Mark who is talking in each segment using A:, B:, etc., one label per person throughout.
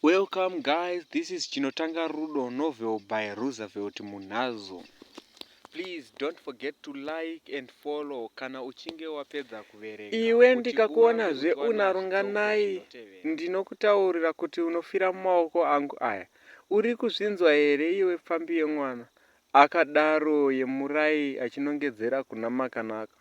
A: Welcome guys, this is Chinotanga Rudo novel by Rooservelt Munhazu. Please don't forget to like and follow kana uchinge wapedza kuverenga. Iwe ndikakuonazve unarunga nai ndinokutaurira kuti unofira mumaoko angu aya. Uri kuzvinzwa here iwe pfambi yemwana? Akadaro Yemurai achinongedzera kuna Makanaka.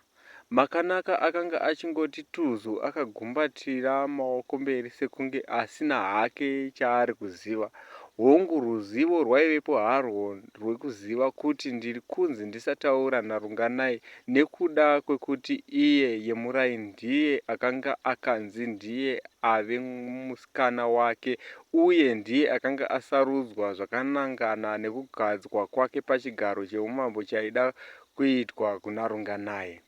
A: Makanaka akanga achingoti tuzu akagumbatira maoko mberi sekunge asina hake chaari kuziva. Hongu ruzivo rwaivepo harwo rwekuziva kuti ndiri kunzi ndisataura narunganai nekuda kwekuti iye Yemurai ndiye akanga akanzi ndiye ave musikana wake uye ndiye akanga asarudzwa zvakanangana nekugadzwa kwake pachigaro cheumambo chaida kuitwa kuna Runganai.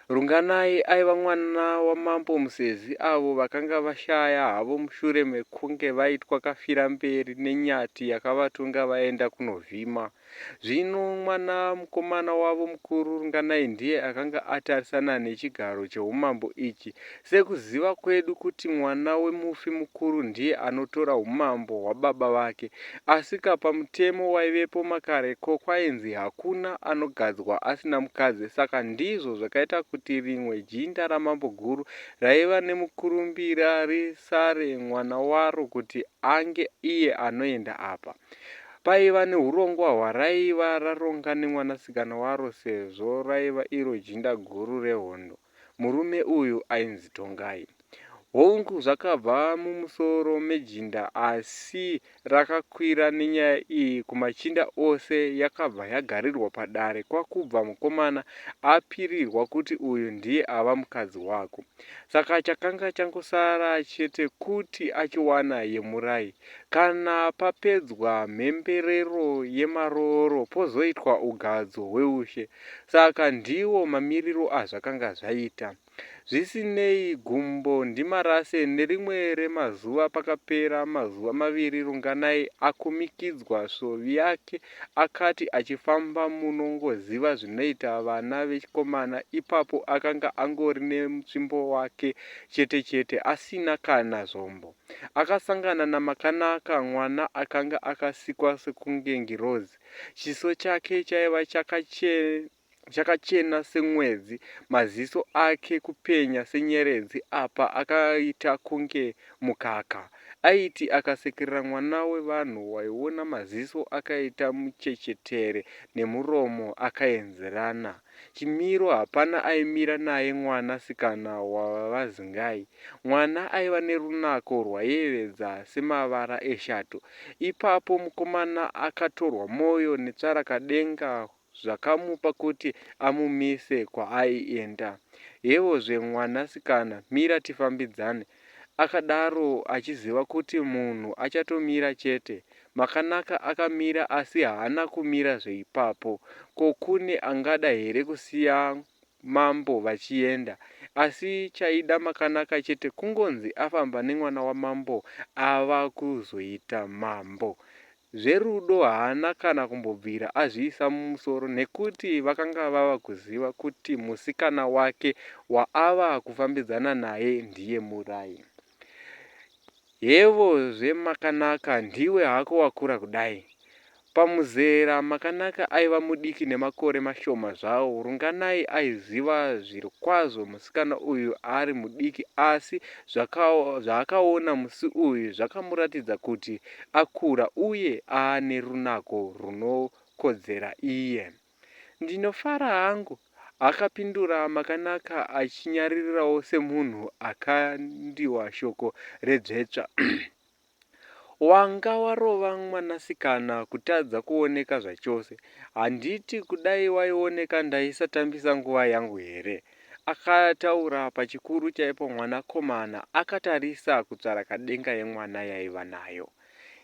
A: Runganai aiva mwana wamambo Musezi avo vakanga vashaya havo mushure mekunge vaitwa kafira mberi nenyati yakavatunga vaenda kunovhima. Zvino mwana mukomana wavo mukuru Runganai ndiye akanga atarisana nechigaro cheumambo ichi, sekuziva kwedu kuti mwana wemufi mukuru ndiye anotora umambo hwababa vake. Asika pamutemo waivepo makareko kwainzi hakuna anogadzwa asina mukadzi, saka ndizvo zvakaita kuti rimwe jinda ramambo guru raiva nemukurumbira risare mwana waro kuti ange iye anoenda apa. Paiva neurongwa hwaraiva raronga nemwanasikana waro sezvo raiva iro jinda guru rehondo. Murume uyu ainzi Tongai. Hongu zvakabva mumusoro mejinda, asi rakakwira nenyaya iyi kumachinda ose yakabva yagarirwa padare kwakubva mukomana apirirwa kuti uyu ndiye ava mukadzi wako. Saka chakanga changosara chete kuti achiwana Yemurai. Kana papedzwa mhemberero yemarooro pozoitwa ugadzo hweushe. Saka ndiwo mamiriro azvakanga zvaita. Zvisinei, gumbo ndimarase nerimwe remazuva pakapera mazuva maviri Runganai akumikidzwa svovi yake akati achifamba munongoziva zvinoita vana vechikomana. Ipapo akanga angori nenzvimbo wake chete chete asina kana zvombo. Akasangana naMakanaka, mwana akanga akasikwa sekunge ngirozi. Chiso chake chaiva chakachena semwedzi, maziso ake kupenya senyeredzi, apa akaita kunge mukaka. Aiti akasekerera mwana wevanhu waiona maziso akaita muchechetere nemuromo akaenzerana. Chimiro hapana aimira naye mwanasikana wavazingai. Mwana aiva nerunako rwaiyevedza semavara eshato. Ipapo mukomana akatorwa mwoyo netsvarakadenga zvakamupa kuti amumise kwaaienda. Yevozve mwanasikana, mira tifambidzane. Akadaro achiziva kuti munhu achatomira chete. Makanaka akamira asi haana kumira zveipapo. Ko kune angada here kusiya mambo vachienda? Asi chaida Makanaka chete kungonzi afamba nemwana wamambo ava kuzoita mambo. Zverudo haana kana kumbobvira azviisa mumusoro nekuti vakanga vava kuziva kuti musikana wake waava kufambidzana naye ndiye Murai. Yevozve Makanaka ndiwe hako wakura kudai. Pamuzera Makanaka aiva mudiki nemakore mashoma zvawo. Runganai aiziva zviri kwazvo musikana uyu ari mudiki, asi zvaakaona musi uyu zvakamuratidza kuti akura uye aane runako runokodzera iye. Ndinofara hangu, akapindura Makanaka achinyaririrawo semunhu akandiwa shoko redzvetsva. Wanga warova mwanasikana kutadza kuoneka zvachose. Handiti kudai waioneka ndaisatambisa nguva yangu here? Akataura pachikuru chaipo mwanakomana akatarisa kutsvarakadenga yemwana yaiva nayo.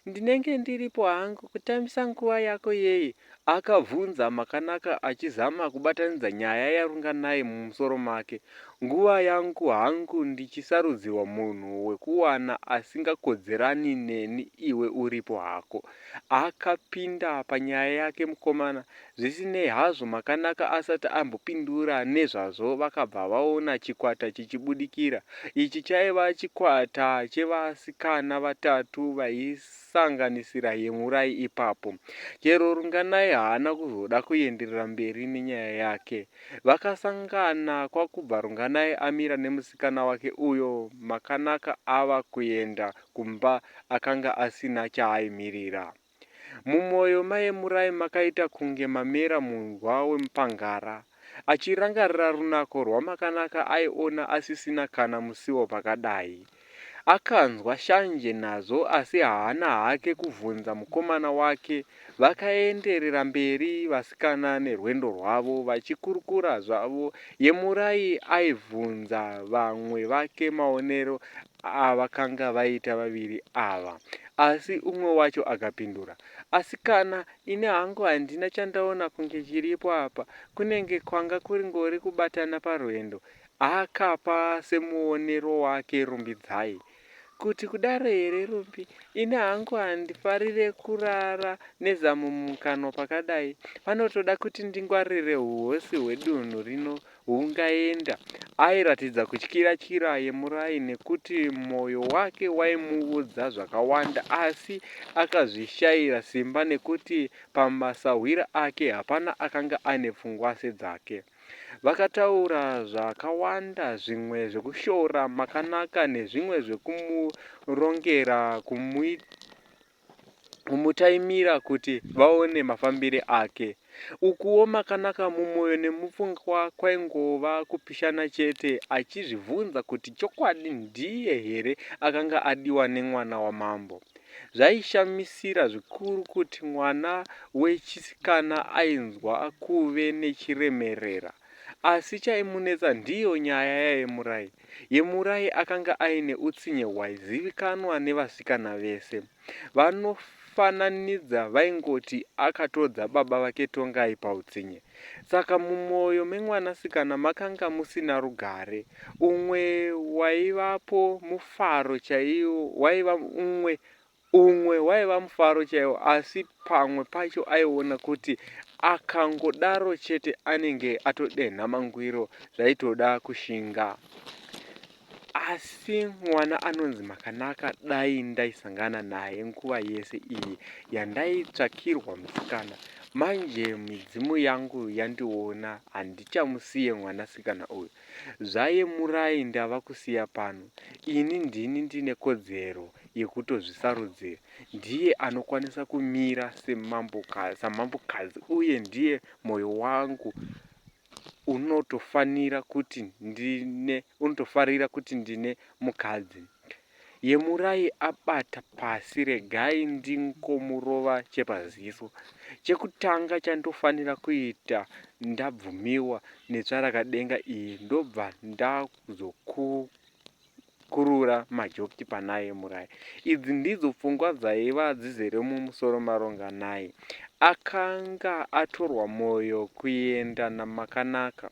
A: Ndinenge ndiripo hangu kutambisa nguva yako yei? akabvunza makanaka achizama kubatanidza nyaya yarunga naye mumusoro make. Nguva yangu hangu ndichisarudziwa munhu wekuwana asingakodzerani neni iwe uripo hako. Akapinda panyaya yake mukomana. Zvisinei hazvo makanaka asati ambopindura nezvazvo vakabva vaona chikwata chichibudikira. Ichi chaiva chikwata chevasikana vatatu vaisanganisira Yemurai ipapo. Chero runganai haana kuzoda kuenderera mberi nenyaya yake. Vakasangana kwakubva runganai amira nemusikana wake uyo makanaka ava kuenda kumba akanga asina chaaimirira. Mumwoyo maYemurai makaita kunge mamera munhwa wemupangara. Achirangarira runako rwamakanaka aiona asisina kana musiwo pakadai. Akanzwa shanje nazvo asi haana hake kuvhunza mukomana wake. Vakaenderera mberi vasikana nerwendo rwavo vachikurukura zvavo. Yemurai aibvunza vamwe vake maonero avakanga vaita vaviri ava, asi umwe wacho akapindura, asikana, ine hangu handina chandaona kunge chiripo apa, kunenge kwanga kuringori kubatana parwendo. Akapa semuonero wake Rumbidzai. Kuti kudaro here Rumbi, ine hangu handifarire kurara nezamu mumukanwa pakadai. Panotoda kuti ndingwarire huhosi hwedunhu rino hungaenda. Airatidza kutyira Yemurai nekuti mwoyo wake waimuudza zvakawanda, asi akazvishayira simba nekuti pamasahwira ake hapana akanga ane pfungwa sedzake. Vakataura zvakawanda, zvimwe zvekushora makanaka nezvimwe zvekumurongera, kumutaimira kuti vaone mafambire ake. Ukuwo makanaka mumwoyo nemupfungwa kwaingova kupishana chete, achizvibvunza kuti chokwadi ndiye here akanga adiwa nemwana wamambo. Zvaishamisira zvikuru kuti mwana wechisikana ainzwa kuve nechiremerera. Asi chaimunetsa ndiyo nyaya yaYemurai. Yemurai akanga aine utsinye hwaizivikanwa nevasikana vese. Vanofananidza vaingoti akatodza baba vake Tongai pautsinye. Saka mumwoyo memwanasikana makanga musina rugare. Umwe waivapo mufaro chaiwo, umwe waiva mufaro chaiwo, asi pamwe pacho aiona kuti akangodaro chete anenge atodenha mangwiro, zvaitoda kushinga. Asi mwana anonzi makanaka dai ndaisangana naye nguva yese iyi yandaitsvakirwa musikana. Manje midzimu yangu yandiona, handichamusiye mwanasikana uyu. ZvaYemurai ndava kusiya pano. Ini ndini ndine kodzero yekutozvisarudzira. Ndiye anokwanisa kumira samambokadzi, uye ndiye mwoyo wangu unotofarira kuti ndine mukadzi. Yemurai abata pasi, regai ndingomurova chepaziso. Chekutanga chandofanira kuita ndabvumiwa netsvarakadenga iyi, ndobva ndakuzokurura majoki pana Yemurai. Idzi ndidzo pfungwa dzaiva dzizere mumusoro maronganai. Akanga atorwa mwoyo kuenda namakanaka.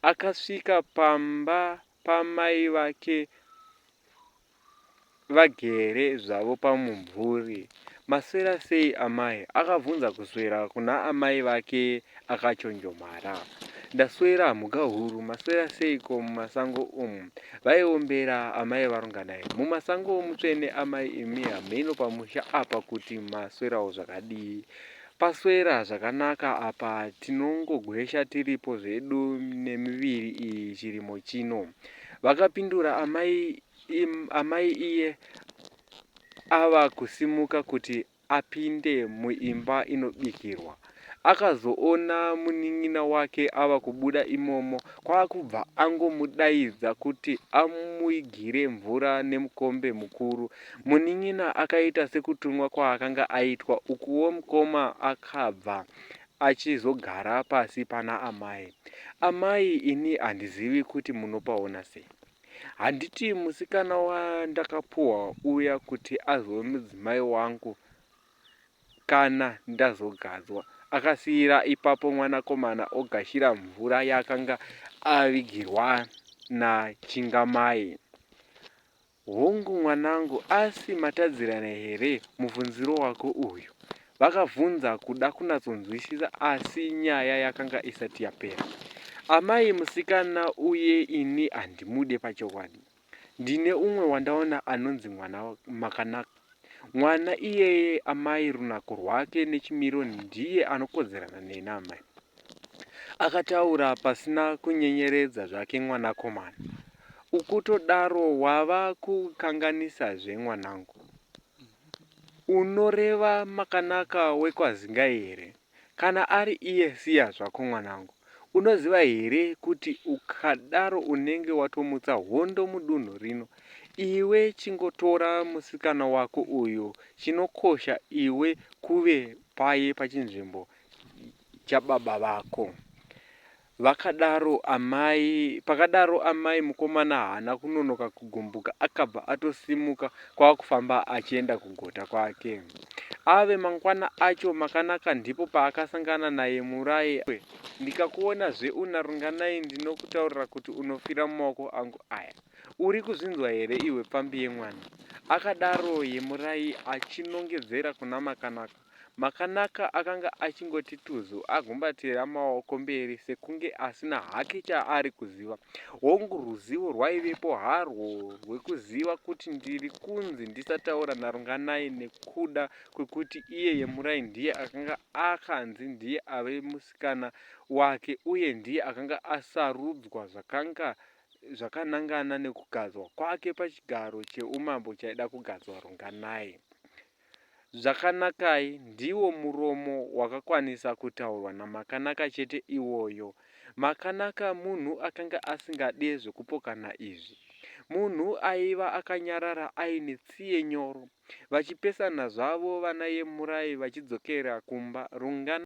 A: Akasvika pamba pamai vake vagere zvavo pamumvuri. Maswera sei amai? Akabvunza kuswera kuna amai vake akachonjomara. Ndaswera mhuka huru. Maswera seiko mumasango umu? Vaiombera amai varunganai. Mumasango mutsvene amai, imi hameno pamusha apa kuti maswerawo zvakadii? Paswera zvakanaka apa, tinongogwesha tiripo zvedu nemiviri iyi chirimo chino. Vakapindura amai iye ava kusimuka kuti apinde muimba inobikirwa. Akazoona munin'ina wake ava kubuda imomo, kwakubva angomudaidza kuti amuigire mvura nemukombe mukuru. Munin'ina akaita sekutumwa kwaakanga aitwa, ukuwo mukoma akabva achizogara pasi pana amai. Amai, ini handizivi kuti munopaona sei. Handiti musikana wandakapuwa uya kuti azove mudzimai wangu kana ndazogadzwa. akasiyira ipapo mwanakomana ogashira mvura yakanga avigirwa nachingamai. Hongu mwanangu, asi matadzirana here mubvunziro wako uyu? Vakabvunza kuda kunyatsonzwisisa, asi nyaya yakanga isati yapera. Amai musikana uye ini handimude pachokwadi. Ndine umwe wandaona anonzi mwana makanaka. Mwana iyeye amai runako rwake nechimiro ndiye anokodzerana neni amai. Akataura pasina kunyenyeredza zvake mwanakomana. Ukutodaro wava kukanganisazve mwanangu. Unoreva makanaka wekwazingai here? Kana ari iye siya zvako mwanangu. Unoziva here kuti ukadaro unenge watomutsa hondo mudunhu rino? Iwe chingotora musikana wako uyu, chinokosha iwe kuve paye pachinzvimbo chababa vako. Pakadaro amai mukomana haana kunonoka kugumbuka, akabva atosimuka kwakufamba achienda kugota kwake. Ave mangwana acho makanaka ndipo paakasangana naye murai. Ndikakuonazve una runganai, ndinokutaurira kuti unofira mumaoko angu aya. Uri kuzvinzwa here iwe pambi yemwana? Akadaro yemurai achinongedzera kuna makanaka. Makanaka akanga achingoti tuzu agumbatira maoko mberi sekunge asina hake chaari kuziva. Hongu ruzivo rwaivepo harwo rwekuziva kuti ndiri kunzi ndisataura narunganai nekuda kwekuti iye yemurai ndiye akanga akanzi ndiye ave musikana wake, uye ndiye akanga asarudzwa zvakanangana nekugadzwa kwake pachigaro cheumambo chaida kugadzwa runganai. Zvakanakai, ndiwo muromo wakakwanisa kutaurwa namakanaka chete iwoyo. Makanaka munhu akanga asingade zvekupokana izvi. Munhu aiva akanyarara aine tsiye nyoro. Vachipesana zvavo vana yemurai vachidzokera kumba. Rungana